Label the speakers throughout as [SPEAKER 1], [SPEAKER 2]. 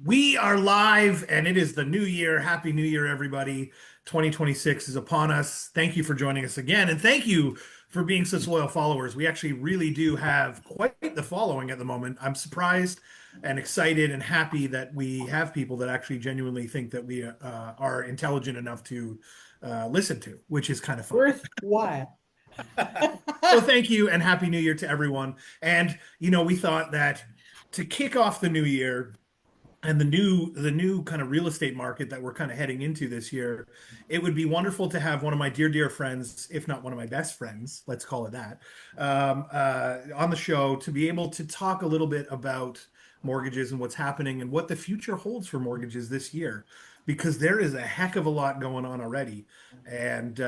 [SPEAKER 1] We are live and it is the new year. Happy New Year, everybody. 2026 is upon us. Thank you for joining us again. And thank you for being such loyal followers. We actually really do have quite the following at the moment. I'm surprised and excited and happy that we have people that actually genuinely think that we are intelligent enough to listen to, which is kind of fun.
[SPEAKER 2] Worthwhile.
[SPEAKER 1] So thank you and Happy New Year to everyone. And, we thought that to kick off the new year, and the new kind of real estate market that we're kind of heading into this year, it would be wonderful to have one of my dear friends, if not one of my best friends, let's call it that, on the show to be able to talk a little bit about mortgages and what's happening and what the future holds for mortgages this year, because there is a heck of a lot going on already, and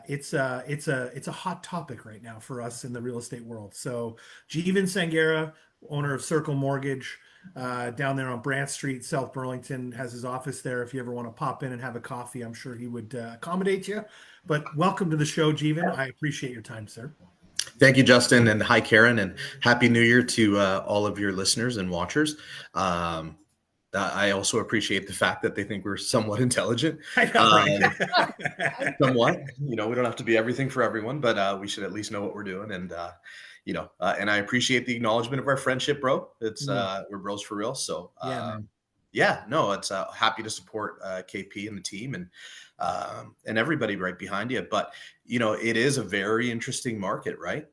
[SPEAKER 1] it's a hot topic right now for us in the real estate world. So, Jivan Sangera, owner of Circle Mortgage, down there on Brant Street, South Burlington, has his office there. If you ever want to pop in and have a coffee, I'm sure he would accommodate you. But welcome to the show, Jivan. I appreciate your time, sir.
[SPEAKER 3] Thank you, Justin, and hi, Karen, and Happy New Year to all of your listeners and watchers. I also appreciate the fact that they think we're somewhat intelligent.
[SPEAKER 1] I know, right?
[SPEAKER 3] Somewhat. We don't have to be everything for everyone, but we should at least know what we're doing. And and I appreciate the acknowledgement of our friendship, bro. It's we're bros for real. So it's happy to support KP and the team and everybody right behind you. But it is a very interesting market, right?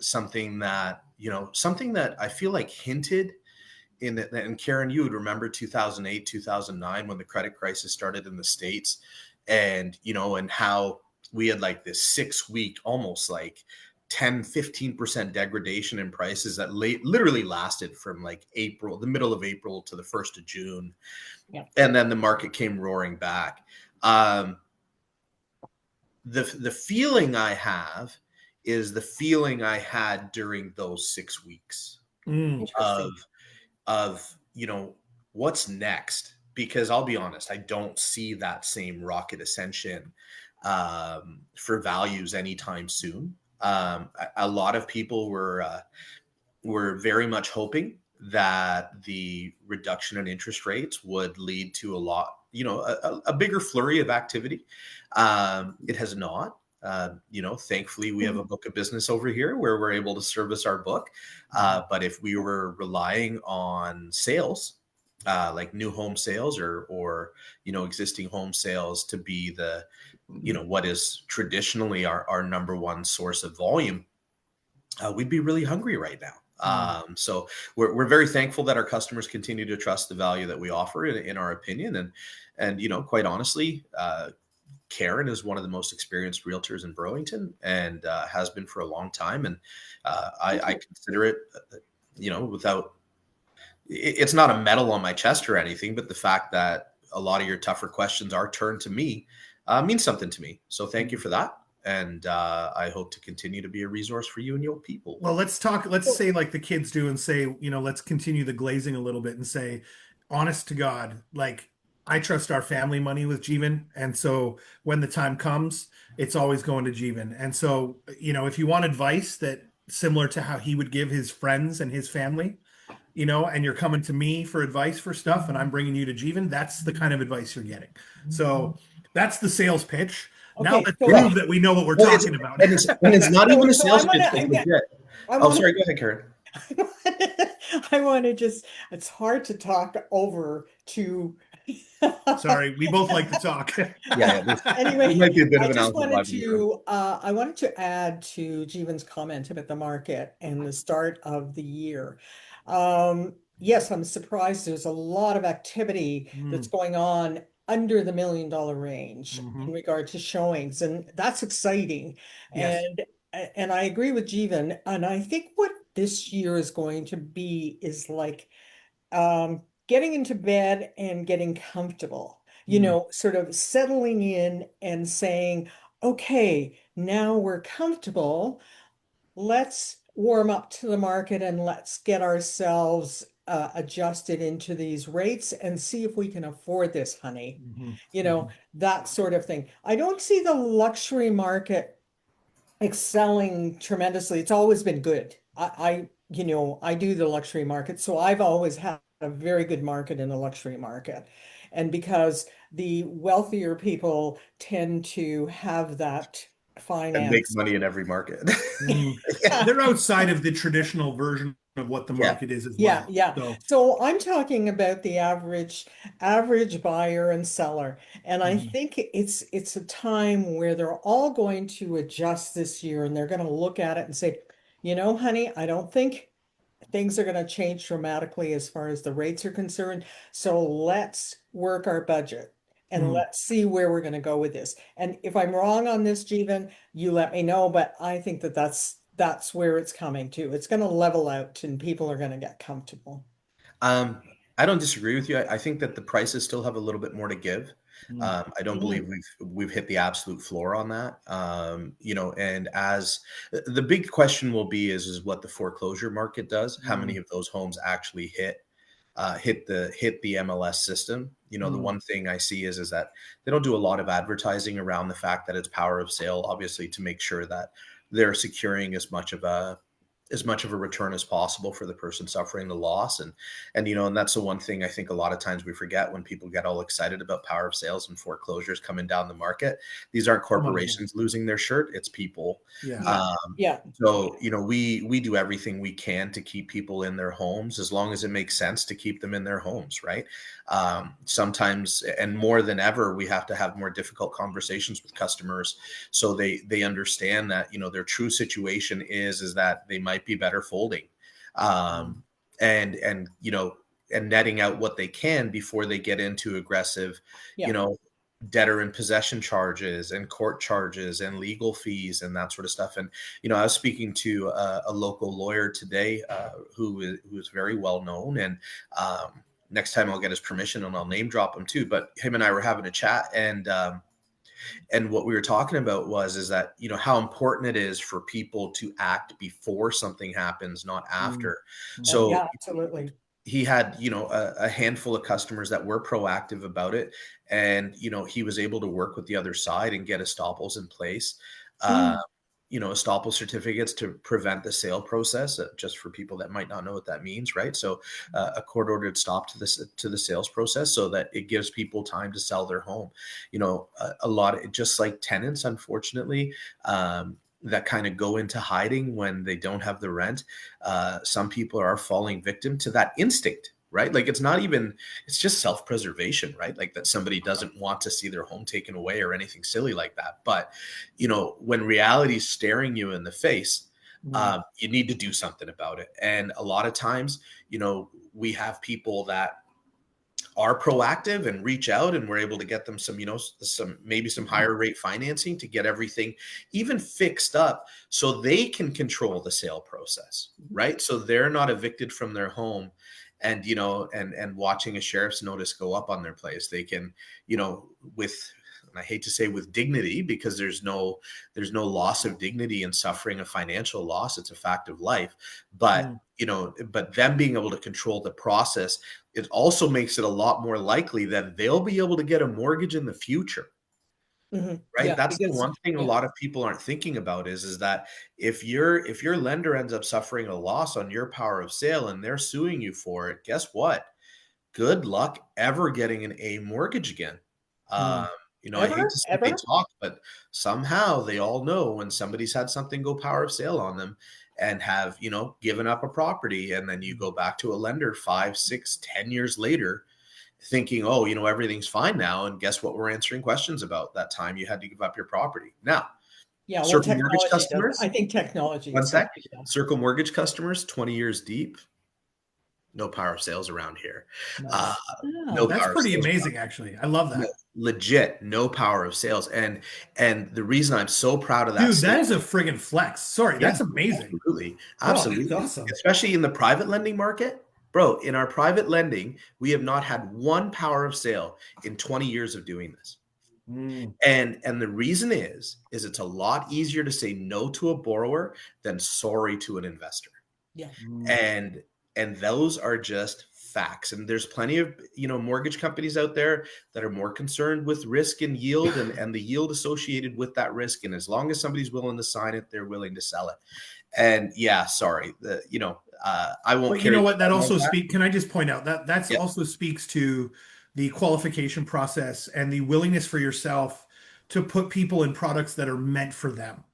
[SPEAKER 3] Something that I feel like hinted in that, and Karen, you would remember 2008, 2009 when the credit crisis started in the States, and how we had like this 6-week, almost like 10-15% degradation in prices that literally lasted from like the middle of April to the 1st of June. Yeah. And then the market came roaring back. The feeling I have is the feeling I had during those 6 weeks of what's next, because I'll be honest, I don't see that same rocket ascension for values anytime soon. A lot of people were very much hoping that the reduction in interest rates would lead to a bigger flurry of activity. It has not. Thankfully, we have a book of business over here where we're able to service our book. But if we were relying on sales, like new home sales or existing home sales to be the what is traditionally our number one source of volume, we'd be really hungry right now. So we're very thankful that our customers continue to trust the value that we offer in our opinion. And quite honestly, Karen is one of the most experienced realtors in Burlington and has been for a long time. And I consider it, it's not a medal on my chest or anything, but the fact that a lot of your tougher questions are turned to me means something to me. So thank you for that. And I hope to continue to be a resource for you and your people.
[SPEAKER 1] Well, let's say like the kids do and say, let's continue the glazing a little bit and say, honest to God, like, I trust our family money with Jivan. And so when the time comes, it's always going to Jivan. And so, if you want advice that similar to how he would give his friends and his family, and you're coming to me for advice for stuff and I'm bringing you to Jivan, that's the kind of advice you're getting. So that's the sales pitch. Okay, now let's prove that we know what we're talking about.
[SPEAKER 3] And it's not even a sales pitch. Sorry, go ahead, Karen.
[SPEAKER 2] I want to it's hard to talk over to.
[SPEAKER 1] Sorry, we both like to talk.
[SPEAKER 2] Anyway,
[SPEAKER 3] it might be a bit of an
[SPEAKER 2] I wanted to add to Jivan's comment about the market and the start of the year. Yes, I'm surprised there's a lot of activity that's going on under the $1 million range in regard to showings, and that's exciting. Yes. And I agree with Jivan, and I think what this year is going to be is like getting into bed and getting comfortable, sort of settling in and saying, okay, now we're comfortable. Let's warm up to the market and let's get ourselves adjusted into these rates and see if we can afford this, honey. That sort of thing. I don't see the luxury market excelling tremendously. It's always been good. I do the luxury market, so I've always had a very good market in the luxury market. And because the wealthier people tend to have that
[SPEAKER 3] And make
[SPEAKER 2] finance.
[SPEAKER 3] money in every market.
[SPEAKER 1] Mm.
[SPEAKER 3] Yeah.
[SPEAKER 1] They're outside of the traditional version of what the
[SPEAKER 3] Yeah.
[SPEAKER 1] market is as
[SPEAKER 2] Yeah,
[SPEAKER 1] well.
[SPEAKER 2] yeah.
[SPEAKER 1] So,
[SPEAKER 2] So I'm talking about the average buyer and seller. And I
[SPEAKER 1] mhm.
[SPEAKER 2] think it's a time where they're all going to adjust this year and they're going to look at it and say, you know, honey, I don't think things are going to change dramatically as far as the rates are concerned. So let's work our budget and
[SPEAKER 1] Mm.
[SPEAKER 2] let's see where we're going to go with this. And if I'm wrong on this, Jeevan, you let me know. But I think that that's where it's coming to. It's going to level out and people are going to get comfortable.
[SPEAKER 3] Um, I don't disagree with you. I think that the prices still have a little bit more to give.
[SPEAKER 1] Mm.
[SPEAKER 3] I don't believe
[SPEAKER 2] Mm,
[SPEAKER 3] we've hit the absolute floor on that. And as the big question will be is what the foreclosure market does. How many
[SPEAKER 1] Mm.
[SPEAKER 3] of those homes actually hit the MLS system? The
[SPEAKER 1] Mm.
[SPEAKER 3] one thing I see is that they don't do a lot of advertising around the fact that it's power of sale, obviously, to make sure that they're securing as much of a return as possible for the person suffering the loss. And that's the one thing I think a lot of times we forget when people get all excited about power of sales and foreclosures coming down the market. These aren't
[SPEAKER 1] Come on, man.
[SPEAKER 3] corporations losing their shirt, it's people.
[SPEAKER 1] Yeah.
[SPEAKER 2] yeah,
[SPEAKER 3] um,
[SPEAKER 2] yeah,
[SPEAKER 3] so we do everything we can to keep people in their homes as long as it makes sense to keep them in their homes, right? Sometimes, and more than ever, we have to have more difficult conversations with customers so they understand that their true situation is that they might be better folding,
[SPEAKER 1] Mm.
[SPEAKER 3] um, and netting out what they can before they get into aggressive, you
[SPEAKER 2] yeah.
[SPEAKER 3] know debtor in possession charges and court charges and legal fees and that sort of stuff. And I was speaking to a local lawyer today, who is very well known, and next time I'll get his permission and I'll name drop him too. But him and I were having a chat, and what we were talking about is that how important it is for people to act before something happens, not
[SPEAKER 1] Mm.
[SPEAKER 3] after.
[SPEAKER 1] Mhm.
[SPEAKER 3] So
[SPEAKER 2] Yeah, absolutely.
[SPEAKER 3] he had a handful of customers that were proactive about it, and he was able to work with the other side and get estoppels in place, uh
[SPEAKER 2] Mm,
[SPEAKER 3] estoppel certificates to prevent the sale process, just for people that might not know what that means, right? So a court ordered stop to the sales process so that it gives people time to sell their home. A lot of, just like tenants, unfortunately, that kind of go into hiding when they don't have the rent. Some people are falling victim to that instinct, right? Like it's just self-preservation, right? Like that somebody doesn't want to see their home taken away or anything silly like that. But when reality's staring you in the face,
[SPEAKER 1] Mm.
[SPEAKER 3] you need to do something about it. And a lot of times, we have people that are proactive and reach out, and we're able to get them some higher rate financing to get everything even fixed up so they can control the sale process, right? So they're not evicted from their home and watching a sheriff's notice go up on their place. They can, with, and I hate to say with dignity, because there's no loss of dignity in suffering a financial loss. It's a fact of life. But
[SPEAKER 1] Mm.
[SPEAKER 3] but them being able to control the process, it also makes it a lot more likely that they'll be able to get a mortgage in the future,
[SPEAKER 2] hmm.
[SPEAKER 3] right?
[SPEAKER 2] Yeah,
[SPEAKER 3] That's the
[SPEAKER 2] because
[SPEAKER 3] one thing a
[SPEAKER 2] yeah.
[SPEAKER 3] lot of people aren't thinking about is that if your lender ends up suffering a loss on your power of sale and they're suing you for it, guess what? Good luck ever getting an A mortgage again. Um,
[SPEAKER 1] Mm.
[SPEAKER 3] I hate
[SPEAKER 2] Ever,
[SPEAKER 3] to say they
[SPEAKER 2] ever?
[SPEAKER 3] talk, but somehow they all know when somebody's had something go power of sale on them and have, given up a property. And then you go back to a lender 5, 6, 10 years later, thinking, oh, everything's fine now. And guess what? We're answering questions about that time you had to give up your property. Now,
[SPEAKER 2] Yeah, well,
[SPEAKER 3] Circle Mortgage
[SPEAKER 2] technology does. I
[SPEAKER 3] customers,
[SPEAKER 2] think technology
[SPEAKER 3] one
[SPEAKER 2] is going
[SPEAKER 3] sec.
[SPEAKER 2] to do that.
[SPEAKER 3] Circle Mortgage customers, 20 years deep, no power of sales around here. Uh,
[SPEAKER 1] Nice.
[SPEAKER 2] Yeah.
[SPEAKER 3] no
[SPEAKER 1] That's
[SPEAKER 3] power of
[SPEAKER 1] pretty
[SPEAKER 3] sales.
[SPEAKER 1] amazing, actually. I love that.
[SPEAKER 3] Legit, no power of sales. And the reason I'm so proud of that
[SPEAKER 1] Dude, that
[SPEAKER 3] state,
[SPEAKER 1] is a friggin' flex. Sorry,
[SPEAKER 3] yeah,
[SPEAKER 1] that's amazing.
[SPEAKER 3] absolutely,
[SPEAKER 1] Oh, that's
[SPEAKER 3] absolutely,
[SPEAKER 1] awesome.
[SPEAKER 3] especially in the private lending market, bro. In our private lending, we have not had one power of sale in 20 years of doing this.
[SPEAKER 1] Mm.
[SPEAKER 3] And the reason is it's a lot easier to say no to a borrower than sorry to an investor.
[SPEAKER 2] Yeah.
[SPEAKER 1] Mm.
[SPEAKER 3] And those are just facts. And there's plenty of mortgage companies out there that are more concerned with risk and yield, and the yield associated with that risk. And as long as somebody's willing to sign it, they're willing to sell it. And yeah, sorry, I won't
[SPEAKER 1] But you
[SPEAKER 3] carry
[SPEAKER 1] know
[SPEAKER 3] the
[SPEAKER 1] what? That
[SPEAKER 3] burden of
[SPEAKER 1] also
[SPEAKER 3] that.
[SPEAKER 1] speak. Can I just point out that that's
[SPEAKER 3] Yeah,
[SPEAKER 1] also speaks to the qualification process and the willingness for yourself to put people in products that are meant for them,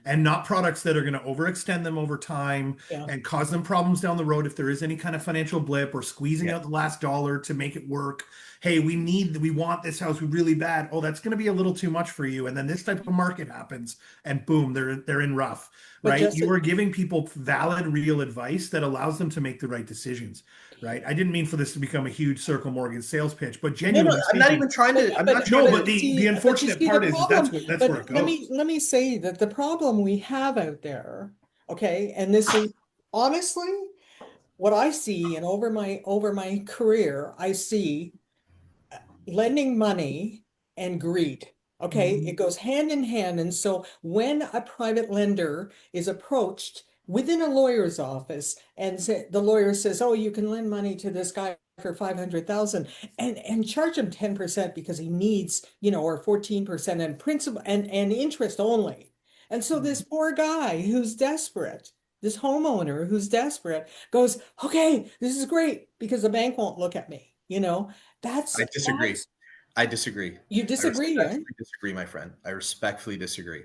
[SPEAKER 1] and not products that are going to overextend them over time
[SPEAKER 2] Yeah.
[SPEAKER 1] and cause them problems down the road if there is any kind of financial blip or squeezing
[SPEAKER 3] yeah.
[SPEAKER 1] out the last dollar to make it work. Hey, we want this house really bad. Oh, that's going to be a little too much for you. And then this type of market happens and boom, they're in rough,
[SPEAKER 2] But
[SPEAKER 1] right?
[SPEAKER 2] just
[SPEAKER 1] You are giving people valid, real advice that allows them to make the right decisions, right? I didn't mean for this to become a huge circle mortgage sales pitch, but
[SPEAKER 3] No, no,
[SPEAKER 1] genuinely
[SPEAKER 3] I'm not
[SPEAKER 1] speaking,
[SPEAKER 3] even trying to. I'm not trying
[SPEAKER 1] no,
[SPEAKER 3] to.
[SPEAKER 1] but the
[SPEAKER 2] but you
[SPEAKER 1] unfortunate
[SPEAKER 2] see the
[SPEAKER 1] part is
[SPEAKER 2] problem,
[SPEAKER 1] that's where
[SPEAKER 2] but
[SPEAKER 1] it
[SPEAKER 2] let me
[SPEAKER 1] goes.
[SPEAKER 2] let me say that the problem we have out there, okay, and this is honestly what I see, and over my career, I see lending money and greed. Okay, it
[SPEAKER 1] Mhm.
[SPEAKER 2] goes hand in hand. And so when a private lender is approached within a lawyer's office and the lawyer says, "Oh, you can lend money to this guy for 500,000 and charge him 10% because he needs, or 14% and principal and interest only." And so this poor guy who's desperate, this homeowner who's desperate goes, "Okay, this is great because the bank won't look at me." That's
[SPEAKER 3] I disagree.
[SPEAKER 2] that's
[SPEAKER 3] I disagree.
[SPEAKER 2] you
[SPEAKER 3] I
[SPEAKER 2] disagree, eh?
[SPEAKER 3] respectfully disagree, my friend. I respectfully disagree.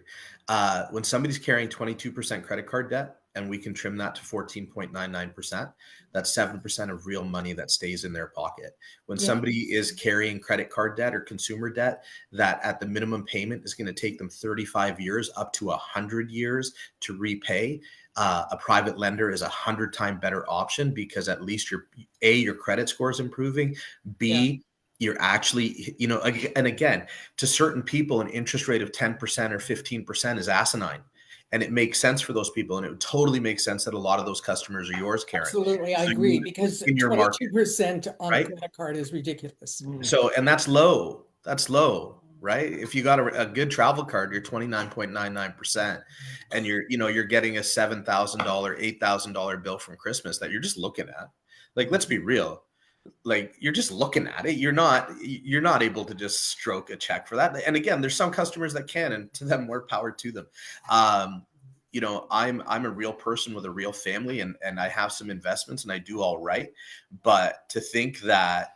[SPEAKER 3] When somebody's carrying 22% credit card debt and we can trim that to 14.99%, that's 7% of real money that stays in their pocket. When
[SPEAKER 2] Yeah,
[SPEAKER 3] somebody is carrying credit card debt or consumer debt that at the minimum payment is going to take them 35 years up to 100 years to repay, a private lender is 100 times better option because at least your credit score is improving.
[SPEAKER 2] yeah,
[SPEAKER 3] B, you're actually, and again, to certain people, an interest rate of 10% or 15% is asinine. And it makes sense for those people. And it would totally make sense that a lot of those customers are yours, Karen.
[SPEAKER 2] absolutely. I
[SPEAKER 3] So
[SPEAKER 2] agree
[SPEAKER 3] you,
[SPEAKER 2] because
[SPEAKER 3] in your market,
[SPEAKER 2] 22% on a
[SPEAKER 3] right?
[SPEAKER 2] credit card is ridiculous.
[SPEAKER 1] Mm.
[SPEAKER 3] So, and that's low. That's low, right? If you got a good travel card, you're 29.99%, and you're getting a $7,000, $8,000 bill from Christmas that you're just looking at. Like, let's be real. Like, you're just looking at it. You're not able to just stroke a check for that. And again, there's some customers that can, and to them, more power to them. I'm a real person with a real family, and I have some investments and I do all right. But to think that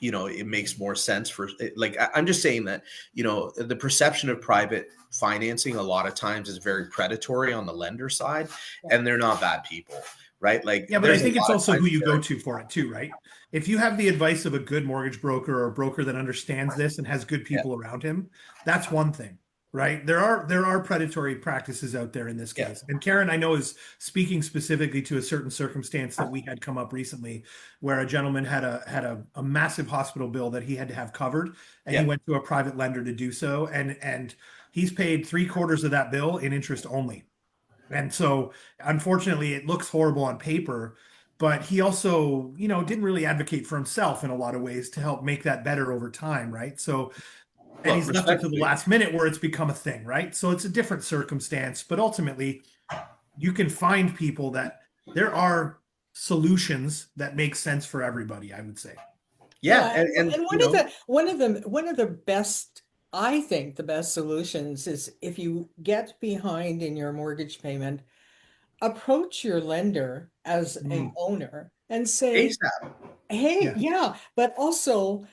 [SPEAKER 3] it makes more sense for, like, I'm just saying that the perception of private financing a lot of times is very predatory on the lender side,
[SPEAKER 2] Yeah.
[SPEAKER 3] and they're not bad people, right? Like,
[SPEAKER 1] Yeah, but I
[SPEAKER 3] there's a
[SPEAKER 1] think it's
[SPEAKER 3] lot of
[SPEAKER 1] also
[SPEAKER 3] times
[SPEAKER 1] who you go
[SPEAKER 3] where,
[SPEAKER 1] to for it too, right? If you have the advice of a good mortgage broker or a broker that understands this and has good
[SPEAKER 3] yeah,
[SPEAKER 1] people around him, that's one thing, right? There are predatory practices out there in this
[SPEAKER 3] yeah,
[SPEAKER 1] case. And Karen, I know, is speaking specifically to a certain circumstance that we had come up recently where a gentleman had a massive hospital bill that he had to have covered, and he
[SPEAKER 3] yeah.
[SPEAKER 1] went to a private lender to do so. And he's paid three-quarters of that bill in interest only. And so, unfortunately, it looks horrible on paper, but he also, didn't really advocate for himself in a lot of ways to help make that better over time, right? So, and
[SPEAKER 3] Look,
[SPEAKER 1] he's left it to the
[SPEAKER 3] respectfully,
[SPEAKER 1] last minute where it's become a thing, right? So it's a different circumstance, but ultimately, you can find people that there are solutions that make sense for everybody, I would say.
[SPEAKER 3] yeah,
[SPEAKER 2] Yeah,
[SPEAKER 3] and
[SPEAKER 2] and one of the best, I think the best solutions is if you get behind in your mortgage payment, approach your lender as a
[SPEAKER 1] Mm,
[SPEAKER 2] owner and say,
[SPEAKER 3] ASAP.
[SPEAKER 2] "Hey,
[SPEAKER 1] yeah.
[SPEAKER 2] yeah," but also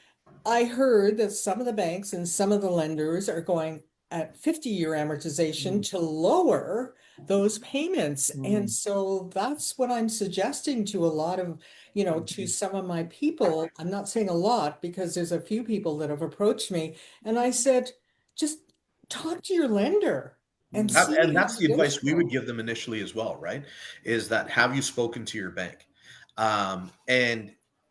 [SPEAKER 2] I heard that some of the banks and some of the lenders are going at 50-year amortization
[SPEAKER 1] Mm,
[SPEAKER 2] to lower those payments. And
[SPEAKER 1] mm,
[SPEAKER 2] so that's what I'm suggesting to a lot of, to
[SPEAKER 1] mhm.
[SPEAKER 2] some of my people. I'm not saying a lot because there's a few people that have approached me. And I said, just talk to your lender and
[SPEAKER 1] Mm.
[SPEAKER 3] And
[SPEAKER 2] see how
[SPEAKER 3] that's the
[SPEAKER 2] it goes
[SPEAKER 3] advice we
[SPEAKER 2] for
[SPEAKER 3] would
[SPEAKER 2] them.
[SPEAKER 3] give them initially as well, right? Is that, have you spoken to your bank?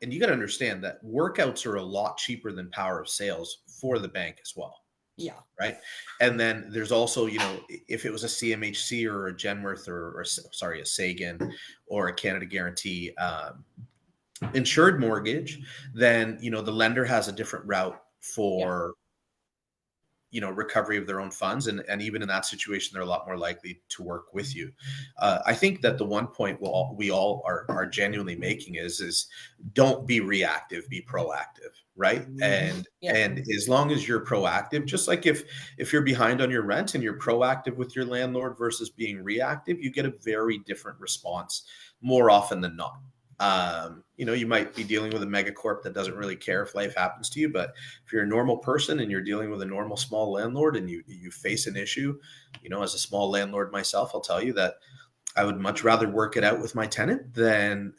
[SPEAKER 3] And you got to understand that workouts are a lot cheaper than power of sales for the bank as well,
[SPEAKER 2] Yeah.
[SPEAKER 3] right? And then there's also, if it was a CMHC or a Genworth or sorry, a Sagan or a Canada Guarantee insured mortgage, then the lender has a different route
[SPEAKER 2] Yeah.
[SPEAKER 3] for recovery of their own funds, and even in that situation they're a lot more likely to work with you. I think that the one point we all are genuinely making is don't be reactive, be proactive, right?
[SPEAKER 1] Mhm.
[SPEAKER 2] Yeah.
[SPEAKER 3] And as long as you're proactive, just like if you're behind on your rent and you're proactive with your landlord versus being reactive, you get a very different response more often than not. You might be dealing with a megacorp that doesn't really care if life happens to you, but if you're a normal person and you're dealing with a normal small landlord and you face an issue, as a small landlord myself, I'll tell you that I would much rather work it out with my tenant than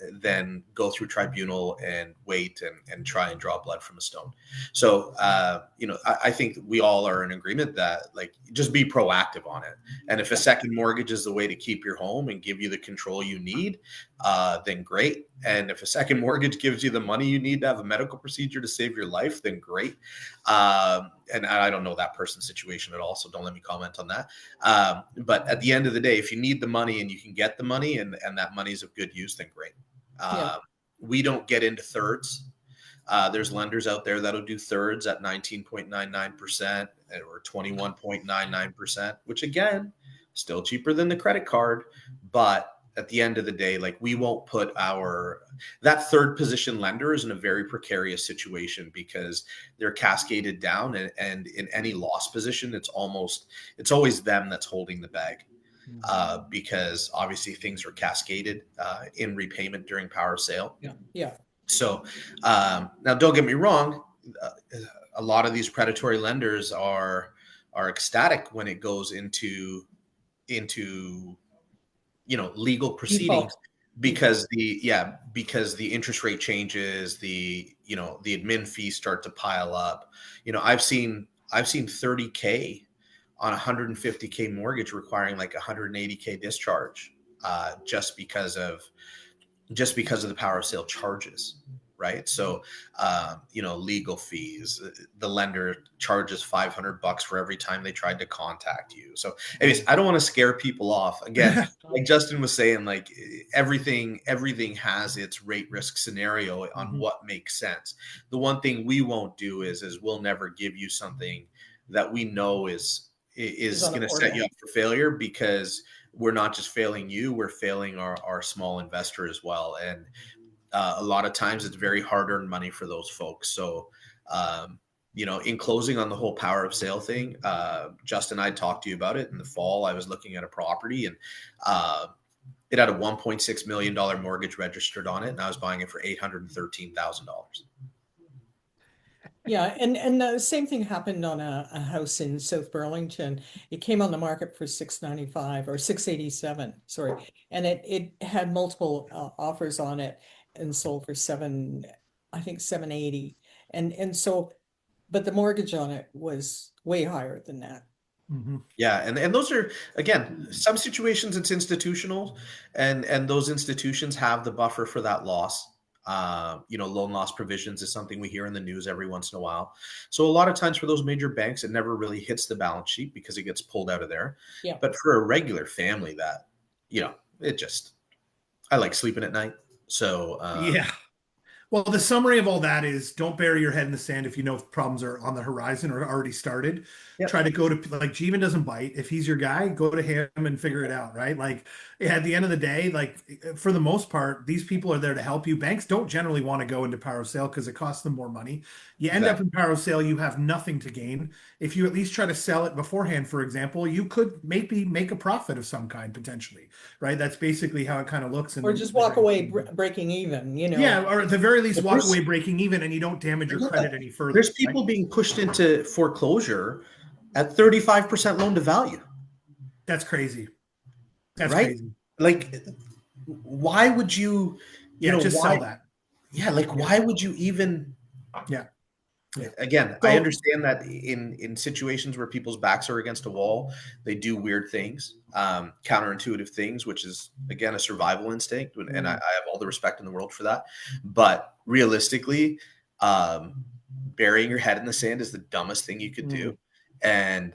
[SPEAKER 3] go through tribunal and wait and try and draw blood from a stone. So I think we all are in agreement that like just be proactive on it. And if a second mortgage is the way to keep your home and give you the control you need, then great. And if a second mortgage gives you the money you need to have a medical procedure to save your life, then great. And I don't know that person's situation at all, so don't let me comment on that. But at the end of the day, if you need the money and you can get the money and that money is of good use, then great.
[SPEAKER 2] Yeah.
[SPEAKER 3] We don't get into thirds. There's lenders out there that'll do thirds at 19.99% or 21.99%, which again, still cheaper than the credit card. But at the end of the day, like we won't put that third position lender is in a very precarious situation because they're cascaded down and in any loss position, it's always them that's holding the bag. Because obviously things are cascaded in repayment during power of sale.
[SPEAKER 2] Yeah. Yeah.
[SPEAKER 3] So now, don't get me wrong. A lot of these predatory lenders are ecstatic when it goes into legal proceedings
[SPEAKER 2] Default.
[SPEAKER 3] because the interest rate changes, the admin fees start to pile up. I've seen 30K on a 150K mortgage requiring like 180K discharge just because of the power of sale charges, right? So legal fees, the lender charges $500 for every time they tried to contact you. So anyways, I don't want to scare people off. Again, like Justin was saying, like everything has its rate risk scenario on what makes sense. The one thing we won't do is we'll never give you something that we know is going to set you up for failure, because we're not just failing you, we're failing our small investor as well. And a lot of times it's very hard-earned money for those folks. So, in closing on the whole power of sale thing, Justin and I talked to you about it in the fall. I was looking at a property and it had a $1.6 million mortgage registered on it, and I was buying it for $813,000.
[SPEAKER 2] Yeah, and the same thing happened on a house in South Burlington. It came on the market for 695 or 687, sorry, and it had multiple offers on it and sold for I think 780, and so, but the mortgage on it was way higher than that.
[SPEAKER 3] Yeah, and those are, again, some situations it's institutional, and those institutions have the buffer for that loss. Loan loss provisions is something we hear in the news every once in a while. So a lot of times for those major banks, it never really hits the balance sheet because it gets pulled out of there.
[SPEAKER 2] Yeah.
[SPEAKER 3] But for a regular family, that I like sleeping at night. So
[SPEAKER 1] Yeah. Well, the summary of all that is don't bury your head in the sand if you know problems are on the horizon or already started.
[SPEAKER 3] Yep.
[SPEAKER 1] Try to go to, like, Jivan doesn't bite. If he's your guy, go to him and figure it out, right? Like, at the end of the day, like, for the most part, these people are there to help you. Banks don't generally want to go into power of sale because it costs them more money. You end up in power of sale, you have nothing to gain. If you at least try to sell it beforehand, for example, you could maybe make a profit of some kind potentially, right? That's basically how it kind of looks.
[SPEAKER 2] Or just walk away breaking even,
[SPEAKER 1] Yeah, or at the very least, walk away breaking even, and you don't damage your credit any further.
[SPEAKER 3] There's people being pushed into foreclosure at 35% loan to value.
[SPEAKER 1] That's crazy. That's
[SPEAKER 3] right?
[SPEAKER 1] crazy.
[SPEAKER 3] Like, why would you?
[SPEAKER 1] Just
[SPEAKER 3] why,
[SPEAKER 1] sell that.
[SPEAKER 3] Yeah, like why would you even?
[SPEAKER 1] Yeah.
[SPEAKER 3] Again, I understand that in situations where people's backs are against a wall, they do weird things, counterintuitive things, which is again a survival instinct, and I have all the respect in the world for that. But realistically, burying your head in the sand is the dumbest thing you could do, and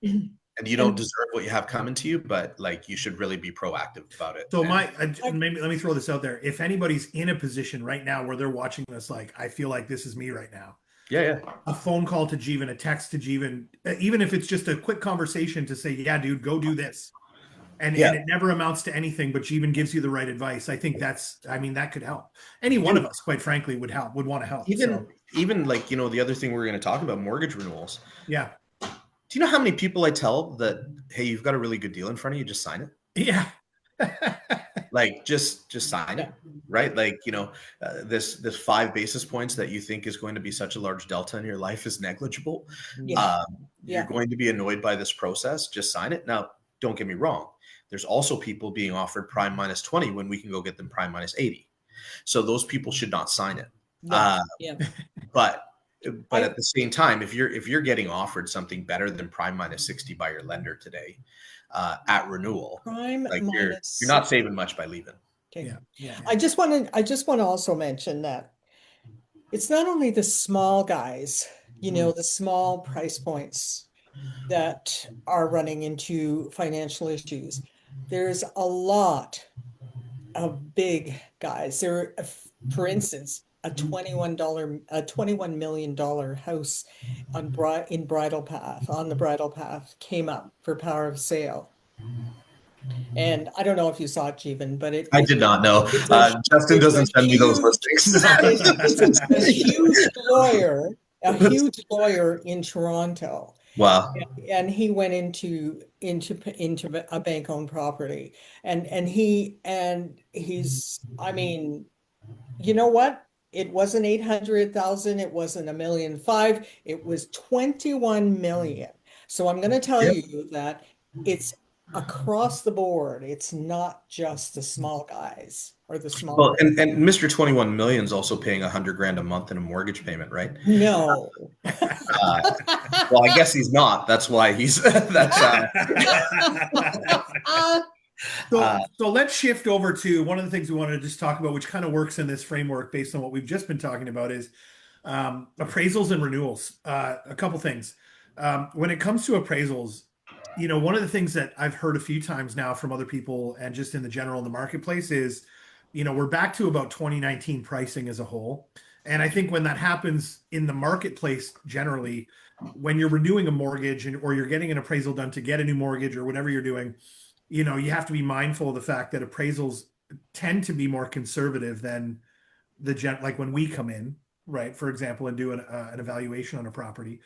[SPEAKER 3] you don't deserve what you have coming to you. But like, you should really be proactive about it.
[SPEAKER 1] So maybe let me throw this out there. If anybody's in a position right now where they're watching this, like, I feel like this is me right now.
[SPEAKER 3] Yeah.
[SPEAKER 1] A phone call to Jivan, a text to Jivan, even if it's just a quick conversation to say, yeah, dude, go do this. And it never amounts to anything, but Jivan gives you the right advice. I think that could help. Any one of us, quite frankly, would want to help.
[SPEAKER 3] Even like, the other thing we're going to talk about, mortgage renewals.
[SPEAKER 1] Yeah.
[SPEAKER 3] Do you know how many people I tell that, hey, you've got a really good deal in front of you, just sign it?
[SPEAKER 1] Yeah.
[SPEAKER 3] Like just sign it, right? Like, this 5 basis points that you think is going to be such a large delta in your life is negligible.
[SPEAKER 2] Yeah.
[SPEAKER 3] You're
[SPEAKER 2] Yeah.
[SPEAKER 3] going to be annoyed by this process. Just sign it. Now, don't get me wrong. There's also people being offered prime minus 20 when we can go get them prime minus 80. So those people should not sign it.
[SPEAKER 2] Yeah.
[SPEAKER 3] Uh,
[SPEAKER 2] Yeah.
[SPEAKER 3] but
[SPEAKER 2] I
[SPEAKER 3] at the same time, if you're getting offered something better than prime minus 60 by your lender today, at renewal,
[SPEAKER 2] prime
[SPEAKER 3] like you're
[SPEAKER 2] minus
[SPEAKER 3] you're not
[SPEAKER 2] 6.
[SPEAKER 3] saving much by leaving.
[SPEAKER 2] Okay.
[SPEAKER 1] Yeah, yeah,
[SPEAKER 2] I just want to also mention that it's not only the small guys, the small price points that are running into financial issues. There's a lot of big guys. For instance, a $21 million house in Bridle Path, on the Bridle Path, came up for power of sale. And I don't know if you saw it, Jeevan, but
[SPEAKER 3] I did not know.
[SPEAKER 2] it's a
[SPEAKER 3] Justin
[SPEAKER 2] it's a
[SPEAKER 3] doesn't send me those
[SPEAKER 2] huge
[SPEAKER 3] listings.
[SPEAKER 2] it's a huge lawyer in Toronto.
[SPEAKER 3] Wow.
[SPEAKER 2] And he went into a bank-owned property, and he's, I mean, you know what? It wasn't 800,000, it wasn't 1,500,000, it was 21 million. So I'm going to tell
[SPEAKER 3] Yep.
[SPEAKER 2] you that it's across the board. It's not just the small guys or the small
[SPEAKER 3] Well,
[SPEAKER 2] price.
[SPEAKER 3] and Mr. 21 million is also paying $100,000 a month in a mortgage payment, right?
[SPEAKER 2] No.
[SPEAKER 3] Well, I guess he's not. That's why he's that's
[SPEAKER 1] So let's shift over to one of the things we wanted to just talk about, which kind of works in this framework based on what we've just been talking about, is appraisals and renewals. A couple things. When it comes to appraisals, one of the things that I've heard a few times now from other people and just in the general in the marketplace is, we're back to about 2019 pricing as a whole. And I think when that happens in the marketplace generally, when you're renewing a mortgage or you're getting an appraisal done to get a new mortgage or whatever you're doing, you have to be mindful of the fact that appraisals tend to be more conservative than like when we come in, right? For example, and do an evaluation on a property,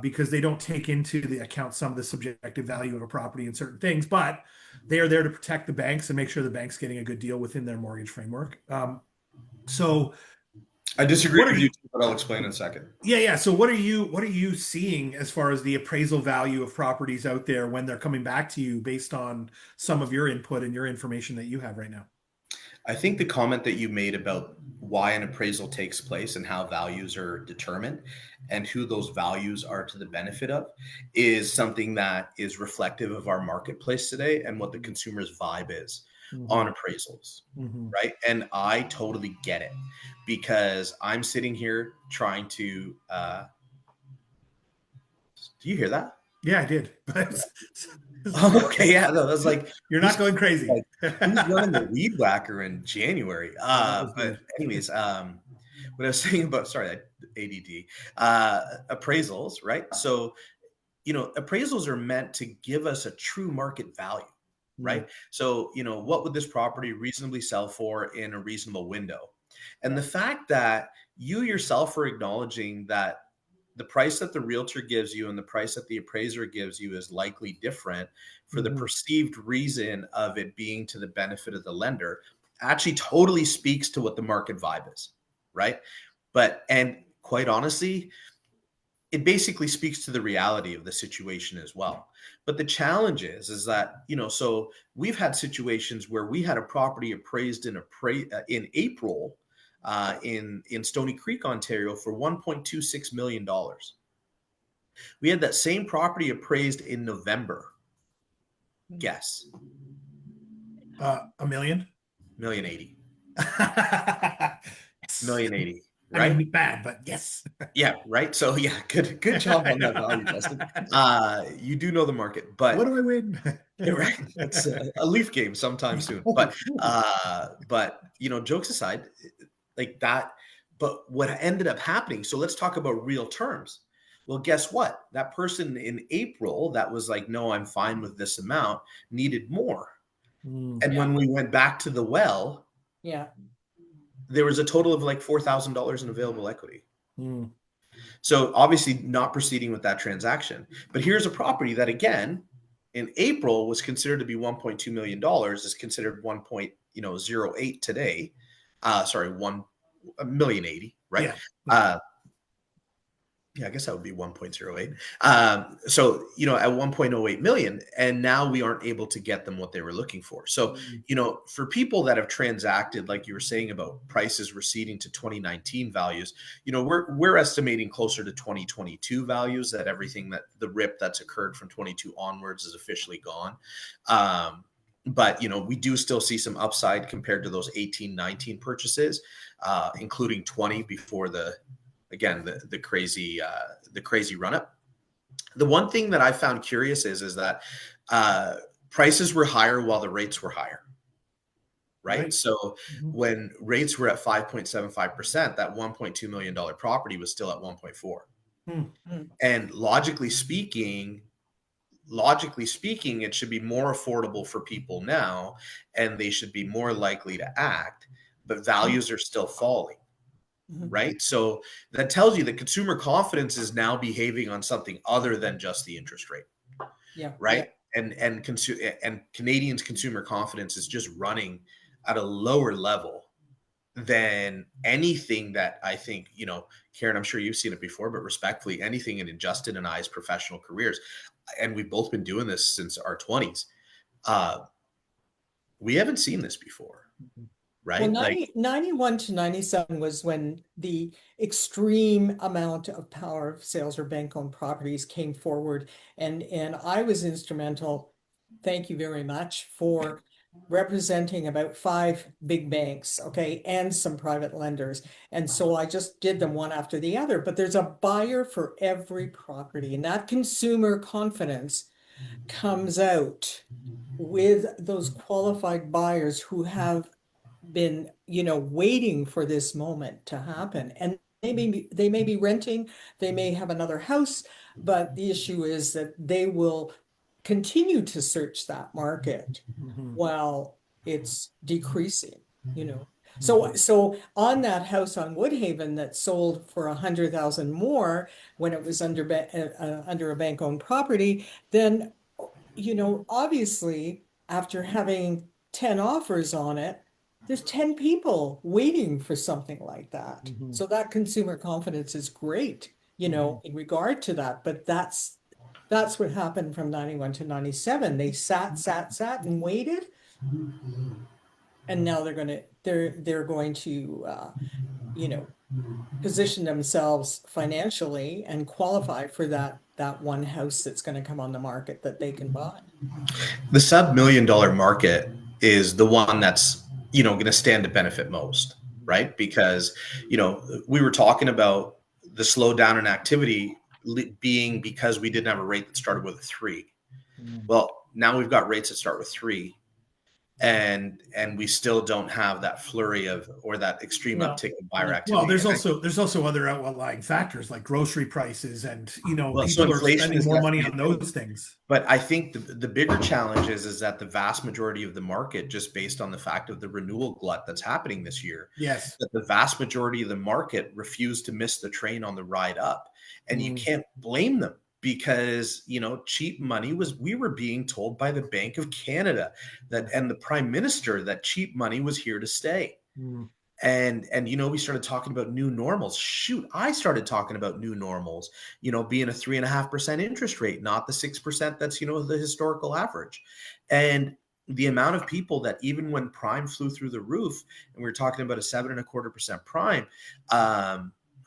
[SPEAKER 1] because they don't take into the account some of the subjective value of a property and certain things, but they are there to protect the banks and make sure the bank's getting a good deal within their mortgage framework. So
[SPEAKER 3] I disagree
[SPEAKER 1] what are
[SPEAKER 3] with
[SPEAKER 1] you?
[SPEAKER 3] you, but I'll explain in a second.
[SPEAKER 1] Yeah. So what are you seeing as far as the appraisal value of properties out there when they're coming back to you based on some of your input and your information that you have right now?
[SPEAKER 3] I think the comment that you made about why an appraisal takes place and how values are determined and who those values are to the benefit of is something that is reflective of our marketplace today and what the consumer's vibe is on appraisals,
[SPEAKER 1] Mm-hmm.
[SPEAKER 3] right? And I totally get it because I'm sitting here trying to do you hear that?
[SPEAKER 1] Yeah, I did.
[SPEAKER 3] Okay, yeah, no, that's like
[SPEAKER 1] You're not going crazy.
[SPEAKER 3] like who's running the weed whacker in January?
[SPEAKER 1] That was
[SPEAKER 3] But
[SPEAKER 1] good.
[SPEAKER 3] anyways, what I was saying about ADD appraisals, right? So appraisals are meant to give us a true market value, right? So what would this property reasonably sell for in a reasonable window? And the fact that you yourself are acknowledging that the price that the realtor gives you and the price that the appraiser gives you is likely different for the perceived reason of it being to the benefit of the lender actually totally speaks to what the market vibe is, right? And quite honestly, it basically speaks to the reality of the situation as well. But the challenge is that, so we've had situations where we had a property appraised in April in Stony Creek, Ontario for $1.26 million. We had that same property appraised in November. Guess.
[SPEAKER 1] A million?
[SPEAKER 3] Million 80.
[SPEAKER 1] Yes.
[SPEAKER 3] Million 80.
[SPEAKER 1] I
[SPEAKER 3] Right?
[SPEAKER 1] mean, bad, but yes.
[SPEAKER 3] Yeah, right. So yeah, good job on that value, Justin. You do know the market, but
[SPEAKER 1] What do I win?
[SPEAKER 3] right, it's a Leaf game sometime soon. But jokes aside, like that. But what ended up happening? So let's talk about real terms. Well, guess what? That person in April that was like, no, I'm fine with this amount, needed more. And when we went back to the well,
[SPEAKER 2] Yeah.
[SPEAKER 3] there was a total of like $4,000 in available equity. So obviously not proceeding with that transaction. But here's a property that, again, in April was considered to be $1.2 million, is considered 0.08 today, sorry, 1,080,000, right?
[SPEAKER 1] Yeah. Yeah.
[SPEAKER 3] Yeah, I guess that would be 1.08. So, at 1.08 million, and now we aren't able to get them what they were looking for. So,
[SPEAKER 1] Mm.
[SPEAKER 3] for people that have transacted, like you were saying about prices receding to 2019 values, we're estimating closer to 2022 values, that everything that the rip that's occurred from 22 onwards is officially gone. But we do still see some upside compared to those 18-19 purchases, including 20 before the crazy run up. The one thing that I found curious is that prices were higher while the rates were higher, right?
[SPEAKER 1] Right.
[SPEAKER 3] So
[SPEAKER 1] Mhm.
[SPEAKER 3] when rates were at 5.75%, that $1.2 million property was still at 1.4.
[SPEAKER 1] Hmm.
[SPEAKER 2] Mm.
[SPEAKER 3] And logically speaking, it should be more affordable for people now, and they should be more likely to act, but values are still falling.
[SPEAKER 2] Mhm.
[SPEAKER 3] Right. So that tells you that consumer confidence is now behaving on something other than just the interest rate.
[SPEAKER 2] Yeah.
[SPEAKER 3] Right. And Canadians' consumer confidence is just running at a lower level than anything that I think, Karen, I'm sure you've seen it before, but respectfully, anything in Justin and I's professional careers, and we've both been doing this since our 20s. We haven't seen this before.
[SPEAKER 2] Well,
[SPEAKER 3] Right. Like,
[SPEAKER 2] 91 to 97 was when the extreme amount of power of sales or bank-owned properties came forward. And I was instrumental, thank you very much, for representing about 5 big banks, okay, and some private lenders. And so I just did them one after the other. But there's a buyer for every property, and that consumer confidence comes out with those qualified buyers who have been, waiting for this moment to happen. And they may be renting, they may have another house, but the issue is that they will continue to search that market
[SPEAKER 1] Mhm.
[SPEAKER 2] while it's decreasing, So
[SPEAKER 1] Mhm.
[SPEAKER 2] so on that house on Woodhaven that sold for 100,000 more when it was under a bank-owned property, then obviously, after having 10 offers on it, there's 10 people waiting for something like that.
[SPEAKER 1] Mhm.
[SPEAKER 2] So that consumer confidence is great,
[SPEAKER 1] Mhm.
[SPEAKER 2] in regard to that. But that's what happened from 91 to 97. They sat and waited, and now they're going to you know, position themselves financially and qualify for that one house that's going to come on the market that they can buy.
[SPEAKER 3] the sub-$1 million market is the one that's going to stand to benefit most, right? Because we were talking about the slowdown in activity being because we didn't have a rate that started with a 3.
[SPEAKER 1] Mhm.
[SPEAKER 3] Well, now we've got rates that start with 3, and we still don't have that flurry of, or that extreme
[SPEAKER 2] No,
[SPEAKER 3] uptick in buyer
[SPEAKER 2] no.
[SPEAKER 1] Well,
[SPEAKER 3] activity.
[SPEAKER 1] there's also other outlying factors like grocery prices, and
[SPEAKER 3] So
[SPEAKER 1] people are
[SPEAKER 3] inflation
[SPEAKER 1] spending
[SPEAKER 3] is
[SPEAKER 1] more money
[SPEAKER 3] definitely
[SPEAKER 1] on
[SPEAKER 3] a thing.
[SPEAKER 1] those things.
[SPEAKER 3] But I think the bigger challenge is that the vast majority of the market, just based on the fact of the renewal glut that's happening this year,
[SPEAKER 1] Yes.
[SPEAKER 3] that the vast majority of the market refused to miss the train on the ride up. And you
[SPEAKER 1] Mm.
[SPEAKER 3] can't blame them, because cheap money we were being told by the Bank of Canada and the Prime Minister that cheap money was here to stay.
[SPEAKER 1] Mm.
[SPEAKER 3] And we started talking about new normals. Shoot, I started talking about new normals, being a 3.5% interest rate, not the 6% that's the historical average. And the amount of people that, even when prime flew through the roof, and we were talking about a 7.25% prime,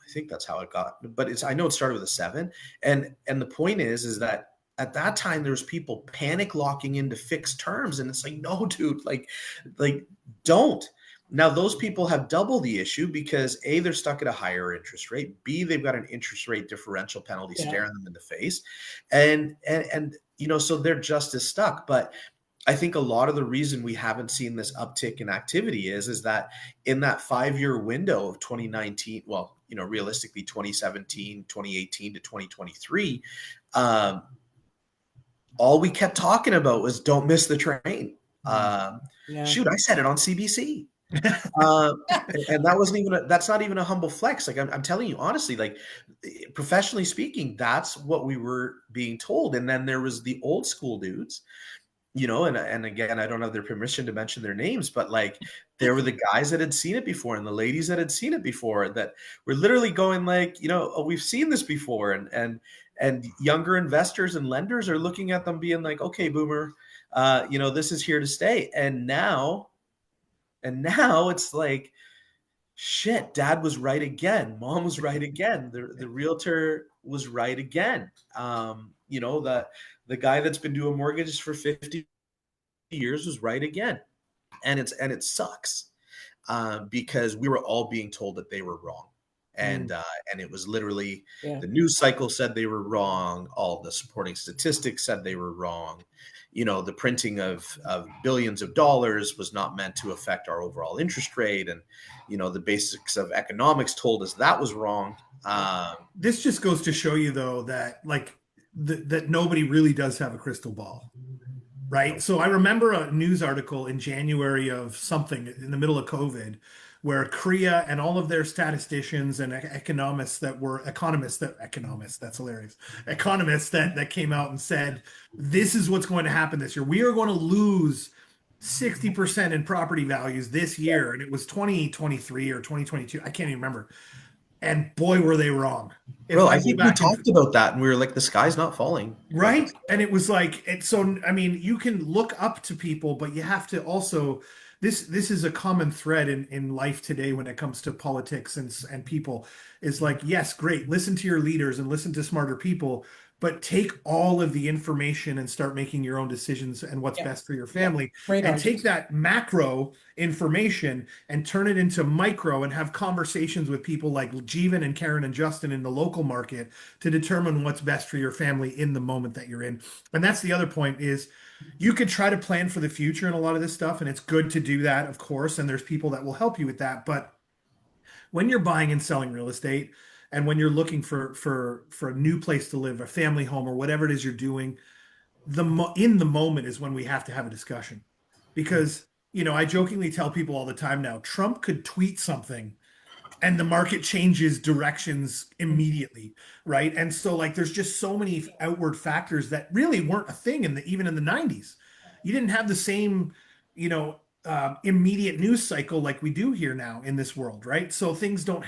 [SPEAKER 3] I think that's how it got, but I know it started with a 7. And the point is that at that time there's people panic locking into fixed terms, and it's like, no, dude, like don't. Now, those people have double the issue, because A, they're stuck at a higher interest rate. B, they've got an interest rate differential penalty
[SPEAKER 2] Yeah.
[SPEAKER 3] staring them in the face. And so they're just as stuck. But I think a lot of the reason we haven't seen this uptick in activity is that in that 5-year window of 2019, well, realistically 2017, 2018 to 2023, um, all we kept talking about was don't miss the train.
[SPEAKER 1] Mm.
[SPEAKER 2] Yeah.
[SPEAKER 3] Shoot, I said it on CBC. Uh, and that's not even a humble flex. Like, I'm telling you honestly, like, professionally speaking, that's what we were being told. And then there was the old school dudes and again, I don't have their permission to mention their names, but like there were the guys that had seen it before and the ladies that had seen it before that were literally going like, oh, we've seen this before. And younger investors and lenders are looking at them being like, okay, boomer, this is here to stay. And now it's like, shit, dad was right again. Mom was right again. The realtor was right again. The guy that's been doing mortgages for 50 years was right again. And it sucks because we were all being told that they were wrong. And it was literally
[SPEAKER 2] Yeah.
[SPEAKER 3] the news cycle said they were wrong. All the supporting statistics said they were wrong. The printing of billions of dollars was not meant to affect our overall interest rate. And, the basics of economics told us that was wrong.
[SPEAKER 1] This just goes to show you, though, that that nobody really does have a crystal ball, right? So I remember a news article in January of something in the middle of COVID where Korea and all of their statisticians and economists, that's hilarious, economists that came out and said, this is what's going to happen this year. We are going to lose 60% in property values this year. And it was 2023 or 2022. I can't even remember. And boy, were they wrong. If
[SPEAKER 3] Bro,
[SPEAKER 1] I
[SPEAKER 3] I
[SPEAKER 1] go
[SPEAKER 3] think we
[SPEAKER 1] back and
[SPEAKER 3] talked about that and we were like, the sky's not falling. Like
[SPEAKER 1] right. And it was like, it's so, I mean, you can look up to people, but you have to also, this is a common thread in life today when it comes to politics and people is like, yes, great. Listen to your leaders and listen to smarter people, but take all of the information and start making your own decisions and what's
[SPEAKER 2] Yeah.
[SPEAKER 1] best for your
[SPEAKER 2] Yeah.
[SPEAKER 1] family.
[SPEAKER 2] Great
[SPEAKER 1] And take
[SPEAKER 2] argument.
[SPEAKER 1] that macro information and turn it into micro and have conversations with people like Jivan and Karen and Justin in the local market to determine what's best for your family in the moment that you're in. And that's the other point is you could try to plan for the future in a lot of this stuff, and it's good to do that, of course, and there's people that will help you with that. But when you're buying and selling real estate and when you're looking for a new place to live, a family home or whatever it is you're doing, in the moment is when we have to have a discussion. Because, I jokingly tell people all the time now, Trump could tweet something and the market changes directions immediately, right? And so like there's just so many outward factors that really weren't a thing even in the 90s. You didn't have the same, immediate news cycle like we do here now in this world, right? So things didn't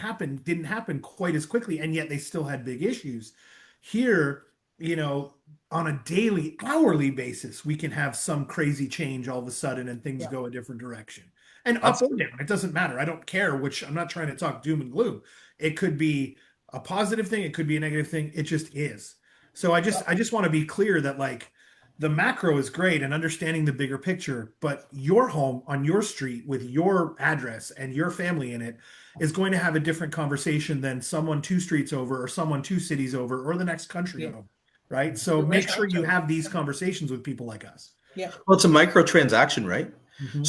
[SPEAKER 1] happen quite as quickly, and yet they still had big issues. Here, you know, on a daily, hourly basis, we can have some crazy change all of a sudden and things
[SPEAKER 2] Yeah.
[SPEAKER 1] go a different direction and up
[SPEAKER 3] that's
[SPEAKER 1] or down. It doesn't matter. I don't care which. I'm not trying to talk doom and gloom. It could be a positive thing. It could be a negative thing. It just is. So I just want to be clear that like the macro is great and understanding the bigger picture, but your home on your street with your address and your family in it is going to have a different conversation than someone two streets over or someone two cities over or the next country
[SPEAKER 2] Yeah.
[SPEAKER 1] over. Right. So
[SPEAKER 2] You're right
[SPEAKER 1] make sure
[SPEAKER 2] on,
[SPEAKER 1] you
[SPEAKER 2] Joe.
[SPEAKER 1] have these conversations with people like us.
[SPEAKER 2] Yeah.
[SPEAKER 3] Well, it's a micro transaction, right?
[SPEAKER 1] Mhm.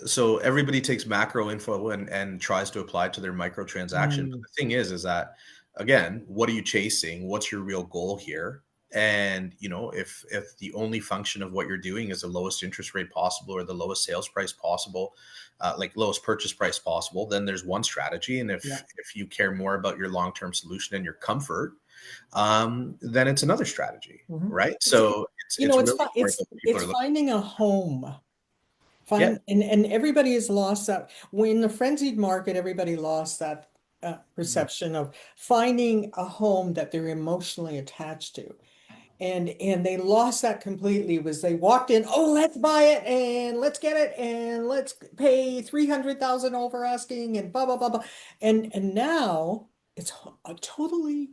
[SPEAKER 3] So everybody takes macro info and tries to apply it to their micro transaction. But
[SPEAKER 1] Mm.
[SPEAKER 3] the thing is that again, what are you chasing? What's your real goal here? And if the only function of what you're doing is the lowest interest rate possible or the lowest sales price possible, like lowest purchase price possible, then there's one strategy. And
[SPEAKER 1] Yeah.
[SPEAKER 3] if you care more about your long-term solution and your comfort, then it's another strategy,
[SPEAKER 1] Mhm.
[SPEAKER 3] right?
[SPEAKER 2] It's,
[SPEAKER 3] So
[SPEAKER 2] you
[SPEAKER 3] it's
[SPEAKER 2] know,
[SPEAKER 3] really important
[SPEAKER 2] it's
[SPEAKER 3] that people
[SPEAKER 2] it's
[SPEAKER 3] are looking.
[SPEAKER 2] finding a home.
[SPEAKER 3] Yeah.
[SPEAKER 2] And everybody has lost that when the frenzied market, everybody lost that perception of finding a home that they're emotionally attached to. And they lost that completely was they walked in, oh, let's buy it and let's get it and let's pay 300,000 over asking and blah blah blah blah. And now it's a totally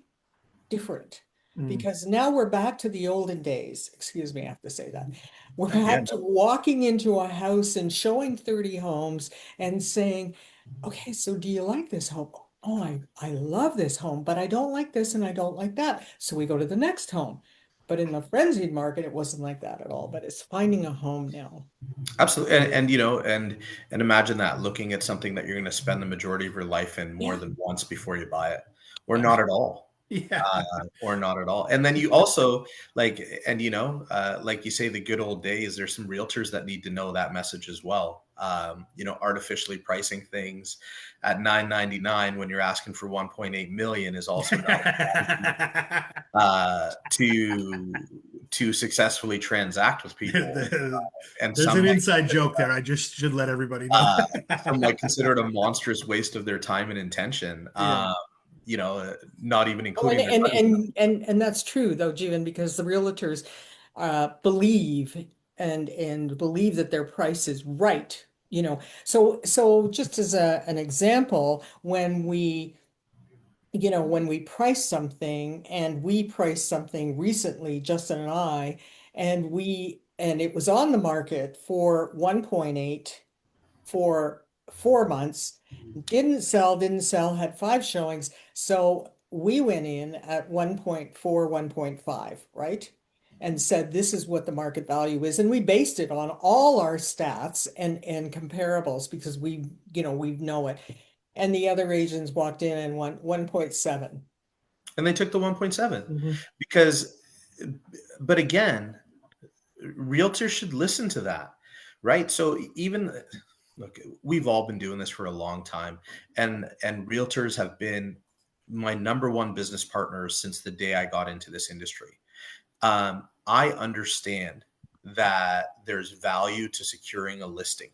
[SPEAKER 2] different
[SPEAKER 1] Mm.
[SPEAKER 2] because now we're back to the olden days. Excuse me, I have to say that. We're
[SPEAKER 1] Yeah.
[SPEAKER 2] back to walking into a house and showing 30 homes and saying, okay, so do you like this home? Oh, I love this home, but I don't like this and I don't like that. So we go to the next home. But in the frenzied market, it wasn't like that at all. But it's finding a home now.
[SPEAKER 3] Absolutely. And imagine that looking at something that you're going to spend the majority of your life in more
[SPEAKER 2] Yeah,
[SPEAKER 3] than once before you buy it, or
[SPEAKER 2] yeah,
[SPEAKER 3] not at all.
[SPEAKER 1] Yeah.
[SPEAKER 3] Or not at all. And then you also like, and like you say, the good old days, there's some realtors that need to know that message as well. Artificially pricing things at 999 when you're asking for 1.8 million is also not a strategy. To to successfully transact with people, and
[SPEAKER 1] There's
[SPEAKER 3] some
[SPEAKER 1] an
[SPEAKER 3] might
[SPEAKER 1] inside joke there. I just should let everybody know.
[SPEAKER 3] uh, some might consider it a monstrous waste of their time and intention.
[SPEAKER 1] Yeah.
[SPEAKER 3] Not even
[SPEAKER 2] Oh,
[SPEAKER 3] including their money.
[SPEAKER 2] and that's true though, Jivan, because the realtors believe and believe that their price is right. So just as an example, when we price something, and we priced something recently, Justin and I, and it was on the market for 1.8 for 4 months, didn't sell, had 5 showings. So we went in at 1.4, 1.5, right? And said, this is what the market value is. And we based it on all our stats and comparables, because we know it. And the other agents walked in and went 1.7.
[SPEAKER 3] And they took the 1.7
[SPEAKER 2] Mhm.
[SPEAKER 3] because, but again, realtors should listen to that, right? So even look, we've all been doing this for a long time, and realtors have been my number one business partners since the day I got into this industry. I understand that there's value to securing a listing,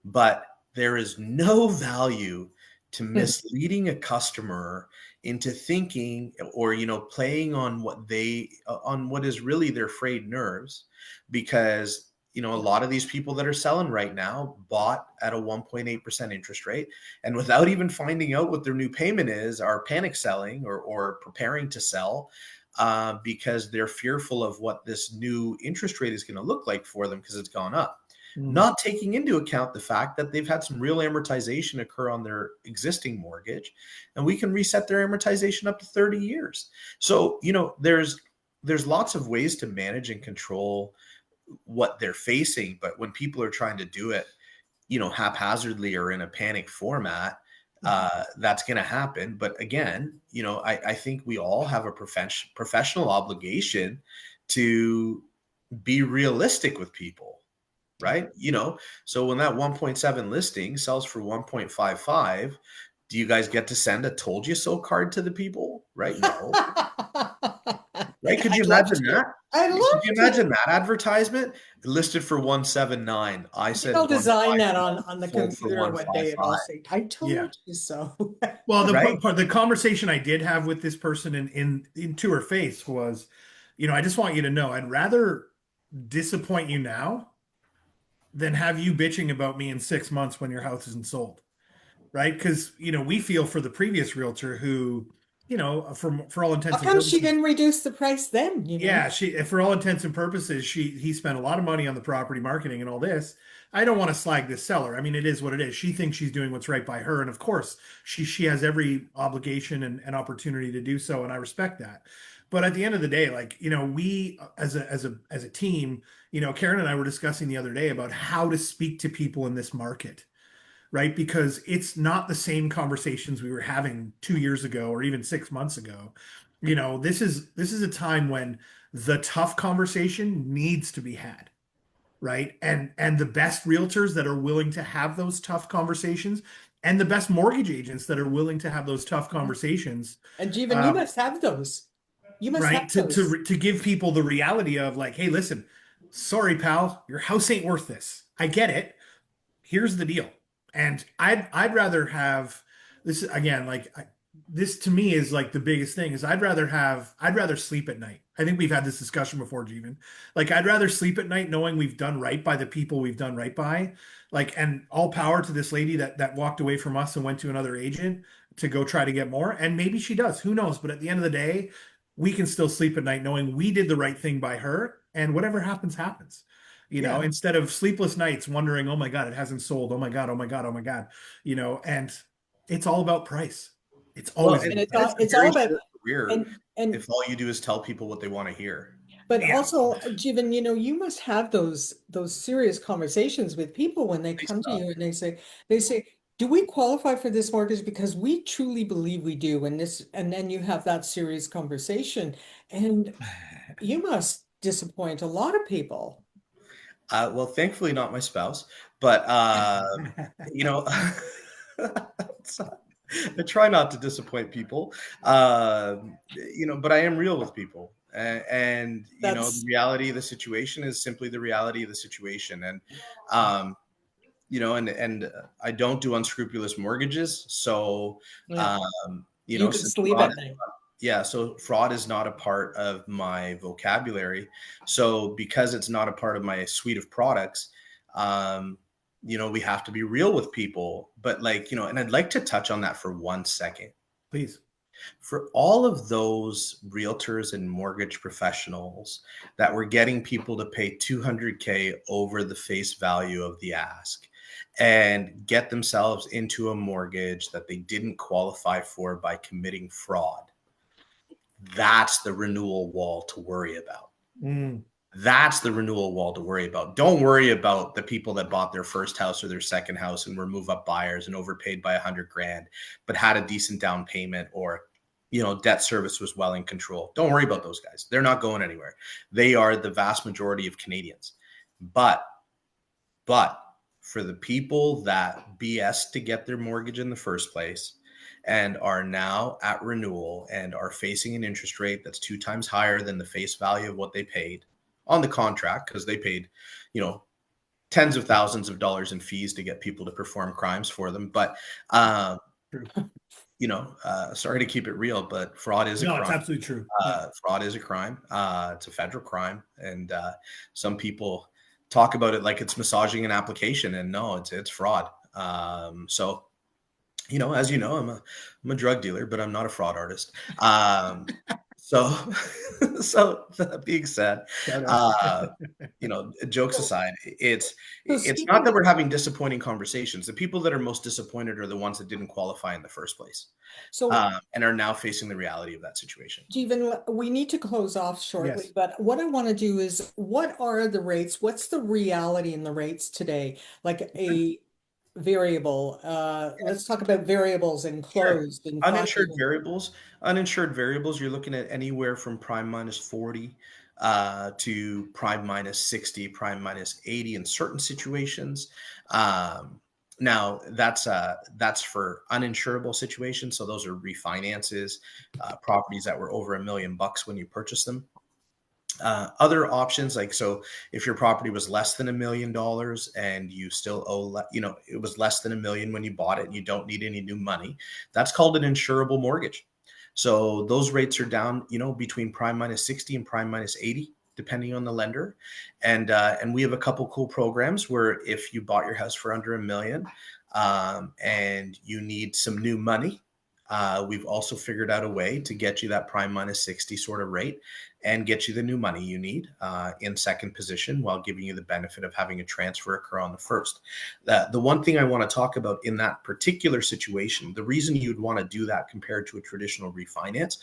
[SPEAKER 3] but there is no value to misleading a customer into thinking, or playing on what is really their frayed nerves, because a lot of these people that are selling right now bought at a 1.8% interest rate, and without even finding out what their new payment is, are panic selling or preparing to sell, because they're fearful of what this new interest rate is going to look like for them because it's gone up,
[SPEAKER 1] Mm.
[SPEAKER 3] not taking into account the fact that they've had some real amortization occur on their existing mortgage, and we can reset their amortization up to 30 years. So, there's lots of ways to manage and control what they're facing, but when people are trying to do it, haphazardly or in a panic format, that's going to happen. But again, I think we all have a professional obligation to be realistic with people, right? So when that 1.7 listing sells for 1.55, do you guys get to send a told you so card to the people? Right? No. Right? Could you
[SPEAKER 2] I'd love
[SPEAKER 3] imagine
[SPEAKER 2] to.
[SPEAKER 3] that?
[SPEAKER 2] I'd
[SPEAKER 3] Could you
[SPEAKER 2] love to.
[SPEAKER 3] imagine that advertisement listed for 179? I
[SPEAKER 2] Maybe
[SPEAKER 3] said
[SPEAKER 2] I'll design that
[SPEAKER 3] 151,
[SPEAKER 2] on the
[SPEAKER 3] sold for
[SPEAKER 2] computer one day, and I'll
[SPEAKER 3] 155.
[SPEAKER 2] say, I
[SPEAKER 1] Yeah.
[SPEAKER 2] told you so.
[SPEAKER 1] Well,
[SPEAKER 3] Right?
[SPEAKER 1] the conversation I did have with this person into her face was, I just want you to know, I'd rather disappoint you now than have you bitching about me in 6 months when your house isn't sold. Right? Because, we feel for the previous realtor who, for all
[SPEAKER 2] How
[SPEAKER 1] intents and
[SPEAKER 2] come she
[SPEAKER 1] purposes,
[SPEAKER 2] didn't reduce the price then?
[SPEAKER 1] yeah, for all intents and purposes, he spent a lot of money on the property marketing and all this. I don't want to slag this seller. I mean, it is what it is. She thinks she's doing what's right by her, and of course, she has every obligation and opportunity to do so, and I respect that. But at the end of the day, like, we as a team, Karen and I were discussing the other day about how to speak to people in this market, right? Because it's not the same conversations we were having 2 years ago or even 6 months ago. This is a time when the tough conversation needs to be had, right? And the best realtors that are willing to have those tough conversations, and the best mortgage agents that are willing to have those tough conversations,
[SPEAKER 2] And Jeevan, you
[SPEAKER 1] uh,
[SPEAKER 2] must have those. You must have
[SPEAKER 1] right? To,
[SPEAKER 2] those.
[SPEAKER 1] to to give people the reality of like, hey, listen, sorry, pal, your house ain't worth this. I get it. Here's the deal. And I'd rather have this again, this to me is like the biggest thing is I'd rather sleep at night. I think we've had this discussion before, Jeevan. Like I'd rather sleep at night knowing we've done right by the people we've done right by. Like, and all power to this lady that walked away from us and went to another agent to go try to get more. And maybe she does, who knows? But at the end of the day, we can still sleep at night knowing we did the right thing by her, and whatever happens, happens.
[SPEAKER 2] Yeah.
[SPEAKER 1] Instead of sleepless nights wondering, oh my God, it hasn't sold. Oh my God, oh my God, oh my God. And it's all about price. It's
[SPEAKER 3] Well,
[SPEAKER 1] always
[SPEAKER 3] and,
[SPEAKER 2] And
[SPEAKER 1] about
[SPEAKER 2] it's
[SPEAKER 3] and
[SPEAKER 1] price.
[SPEAKER 3] it's
[SPEAKER 2] all
[SPEAKER 3] a
[SPEAKER 2] it's all
[SPEAKER 3] very
[SPEAKER 2] about
[SPEAKER 3] short career
[SPEAKER 2] and
[SPEAKER 3] if all you do is tell people what they want to hear.
[SPEAKER 2] but
[SPEAKER 1] Yeah.
[SPEAKER 2] also, Jivan, you must have those serious conversations with people when they
[SPEAKER 3] Nice
[SPEAKER 2] come to
[SPEAKER 3] stuff.
[SPEAKER 2] you and they say, do we qualify for this mortgage? Because we truly believe we do. And then you have that serious conversation, and you must disappoint a lot of people.
[SPEAKER 3] Well, thankfully, not my spouse, but you know, I try not to disappoint people. But I am real with people, And you know, the
[SPEAKER 2] That's
[SPEAKER 3] reality of the situation is simply the reality of the situation. And um, you know, and I don't do unscrupulous mortgages, so
[SPEAKER 2] yeah.
[SPEAKER 3] you
[SPEAKER 2] You
[SPEAKER 3] know,
[SPEAKER 2] can
[SPEAKER 3] since
[SPEAKER 2] sleep
[SPEAKER 3] fraud,
[SPEAKER 2] at night.
[SPEAKER 3] yeah, so fraud is not a part of my vocabulary. So because it's not a part of my suite of products, um, you know, we have to be real with people. But like, you know, and I'd like to touch on that for 1 second.
[SPEAKER 1] Please.
[SPEAKER 3] For all of those realtors and mortgage professionals that were getting people to pay 200K over the face value of the ask and get themselves into a mortgage that they didn't qualify for by committing fraud, that's the renewal wall to worry about.
[SPEAKER 1] Mm.
[SPEAKER 3] That's the renewal wall to worry about. Don't worry about the people that bought their first house or their second house and were move up buyers and overpaid by 100 grand, but had a decent down payment, or, you know, debt service was well in control. Don't worry about those guys. They're not going anywhere. They are the vast majority of Canadians. But, but for the people that BS to get their mortgage in the first place and are now at renewal and are facing an interest rate that's 2 times higher than the face value of what they paid on the contract, because they paid, you know, tens of thousands of dollars in fees to get people to perform crimes for them. But, um,
[SPEAKER 1] True.
[SPEAKER 3] you know, sorry to keep it real, but fraud is a
[SPEAKER 1] No, it's
[SPEAKER 3] crime.
[SPEAKER 1] absolutely true. Yeah.
[SPEAKER 3] Fraud is a crime. It's a federal crime, and some people talk about it like it's massaging an application, and no, it's fraud. So, you know, as you know, I'm a drug dealer, but I'm not a fraud artist. So, so that being said,
[SPEAKER 1] Shout out.
[SPEAKER 3] uh, you know, jokes
[SPEAKER 2] So,
[SPEAKER 3] aside,
[SPEAKER 2] so
[SPEAKER 3] it's not
[SPEAKER 2] speaking
[SPEAKER 3] that
[SPEAKER 2] of,
[SPEAKER 3] we're having disappointing conversations. The people that are most disappointed are the ones that didn't qualify in the first place,
[SPEAKER 2] so
[SPEAKER 3] and are now facing the reality of that situation.
[SPEAKER 2] Jeevan, we need to close off shortly,
[SPEAKER 1] Yes,
[SPEAKER 2] but what I want to do is what are the rates? What's the reality in the rates today? Like a variable. Let's talk about variables and
[SPEAKER 3] Sure.
[SPEAKER 2] closed and
[SPEAKER 3] Uninsured
[SPEAKER 2] funding.
[SPEAKER 3] variables, uninsured variables, you're looking at anywhere from prime minus 40 to prime minus 60, prime minus 80 in certain situations. Now that's for uninsurable situations. So those are refinances, properties that were over $1 million when you purchased them. Other options, like, so if your property was less than $1 million and you still owe, you know, it was less than 1 million when you bought it and you don't need any new money, that's called an insurable mortgage. So those rates are down, you know, between prime minus 60 and prime minus 80, depending on the lender. And we have a couple cool programs where if you bought your house for under 1 million, and you need some new money, we've also figured out a way to get you that prime minus 60 sort of rate and get you the new money you need in second position, while giving you the benefit of having a transfer occur on the first. The one thing I want to talk about in that particular situation, the reason you'd want to do that compared to a traditional refinance,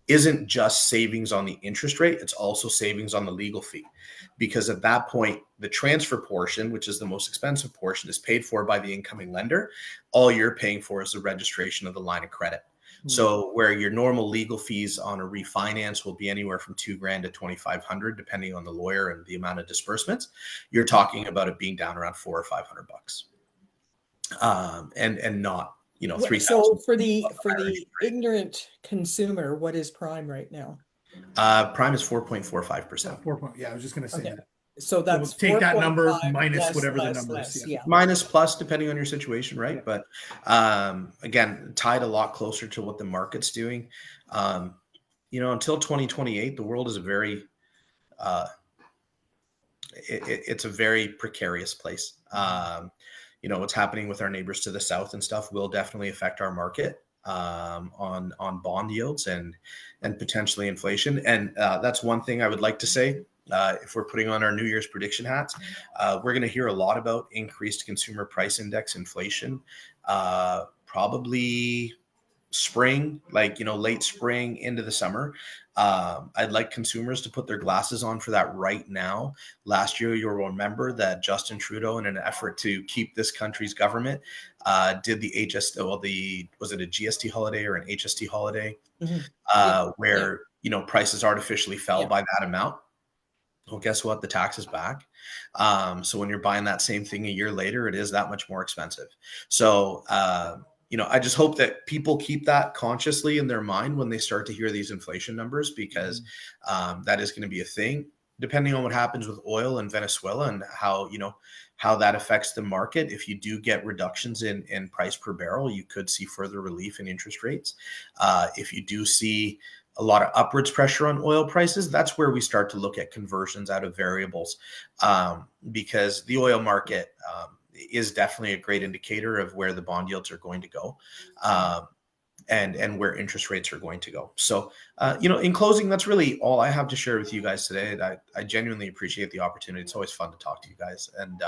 [SPEAKER 3] isn't just savings on the interest rate, it's also savings on the legal fee. Because at that point, the transfer portion, which is the most expensive portion, is paid for by the incoming lender. All you're paying for is the registration of the line of credit. So where your normal legal fees on a refinance will be anywhere from 2 grand to 2,500, depending on the lawyer and the amount of disbursements, you're talking about it being down around 400 or 500 bucks, and not, you know,
[SPEAKER 2] So
[SPEAKER 3] 3,000.
[SPEAKER 2] for the ignorant consumer, what is prime right now?
[SPEAKER 3] Prime is 4.45%.
[SPEAKER 1] 4 point. Yeah, I was just going to say
[SPEAKER 2] Okay.
[SPEAKER 1] that.
[SPEAKER 2] So
[SPEAKER 1] So
[SPEAKER 2] that's
[SPEAKER 1] take that number
[SPEAKER 2] 4.5
[SPEAKER 1] minus
[SPEAKER 2] less,
[SPEAKER 1] whatever the
[SPEAKER 2] less,
[SPEAKER 1] number is.
[SPEAKER 2] less.
[SPEAKER 1] Yeah.
[SPEAKER 2] Yeah.
[SPEAKER 3] Minus plus, depending on your situation, right?
[SPEAKER 1] Yeah.
[SPEAKER 3] But again, tied a lot closer to what the market's doing. Um, you know, until 2028, the world is a very uh, it's a very precarious place. You know, what's happening with our neighbors to the south and stuff will definitely affect our market, on bond yields and potentially inflation. And that's one thing I would like to say. If we're putting on our New Year's prediction hats, we're going to hear a lot about increased consumer price index inflation, probably spring, like, you know, late spring into the summer. I'd like consumers to put their glasses on for that right now. Last year, you'll remember that Justin Trudeau, in an effort to keep this country's government, did the was it a GST holiday or an HST holiday,
[SPEAKER 2] Mhm. Yeah. Yeah.
[SPEAKER 3] where, you know, prices artificially fell
[SPEAKER 2] Yeah.
[SPEAKER 3] by that amount. Well, guess what? The tax is back. So when you're buying that same thing a year later, it is that much more expensive. So, I just hope that people keep that consciously in their mind when they start to hear these inflation numbers, because that is going to be a thing, depending on what happens with oil and Venezuela and how that affects the market. If you do get reductions in price per barrel, you could see further relief in interest rates. If you do see a lot of upwards pressure on oil prices, that's where we start to look at conversions out of variables, because the oil market is definitely a great indicator of where the bond yields are going to go, and where interest rates are going to go. So, in closing, that's really all I have to share with you guys today. I genuinely appreciate the opportunity. It's always fun to talk to you guys. And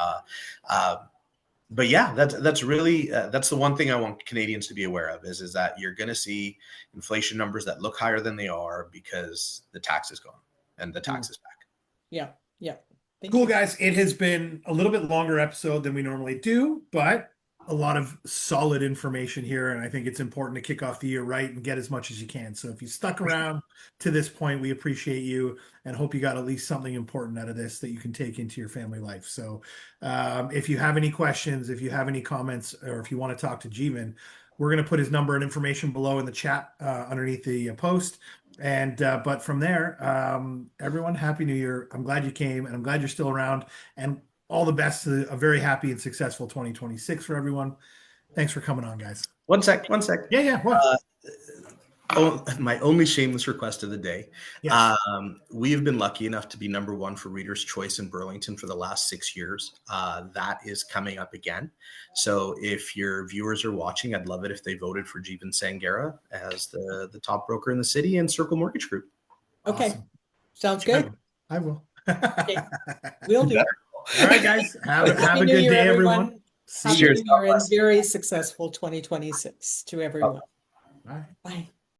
[SPEAKER 3] but yeah, that's really that's the one thing I want Canadians to be aware of is that you're going to see inflation numbers that look higher than they are because the tax is gone and the tax is back.
[SPEAKER 2] Yeah. Yeah. Thank
[SPEAKER 1] Cool,
[SPEAKER 2] you.
[SPEAKER 1] guys. It has been a little bit longer episode than we normally do, but a lot of solid information here. And I think it's important to kick off the year right and get as much as you can. So if you stuck around to this point, we appreciate you and hope you got at least something important out of this that you can take into your family life. So if you have any questions, if you have any comments, or if you want to talk to Jivan, we're going to put his number and information below in the chat underneath the post. And but from there, everyone, happy new year. I'm glad you came, and I'm glad you're still around, and all the best to a very happy and successful 2026 for everyone. Thanks for coming on, guys.
[SPEAKER 3] One sec.
[SPEAKER 1] Yeah, what?
[SPEAKER 3] My only shameless request of the day.
[SPEAKER 1] Yes.
[SPEAKER 3] We have been lucky enough to be #1 for Reader's Choice in Burlington for the last 6 years. That is coming up again. So if your viewers are watching, I'd love it if they voted for Jivan Sangera as the top broker in the city and Circle Mortgage Group.
[SPEAKER 2] Okay.
[SPEAKER 1] Awesome.
[SPEAKER 2] Sounds good.
[SPEAKER 1] I will.
[SPEAKER 2] Okay. We'll do.
[SPEAKER 1] All right, guys. Have a
[SPEAKER 2] Happy New
[SPEAKER 1] good
[SPEAKER 2] Year,
[SPEAKER 1] day,
[SPEAKER 2] everyone.
[SPEAKER 1] everyone. See
[SPEAKER 2] Happy
[SPEAKER 1] you.
[SPEAKER 3] Cheers.
[SPEAKER 2] New Year and very successful 2026 to everyone.
[SPEAKER 1] Bye.
[SPEAKER 2] Bye.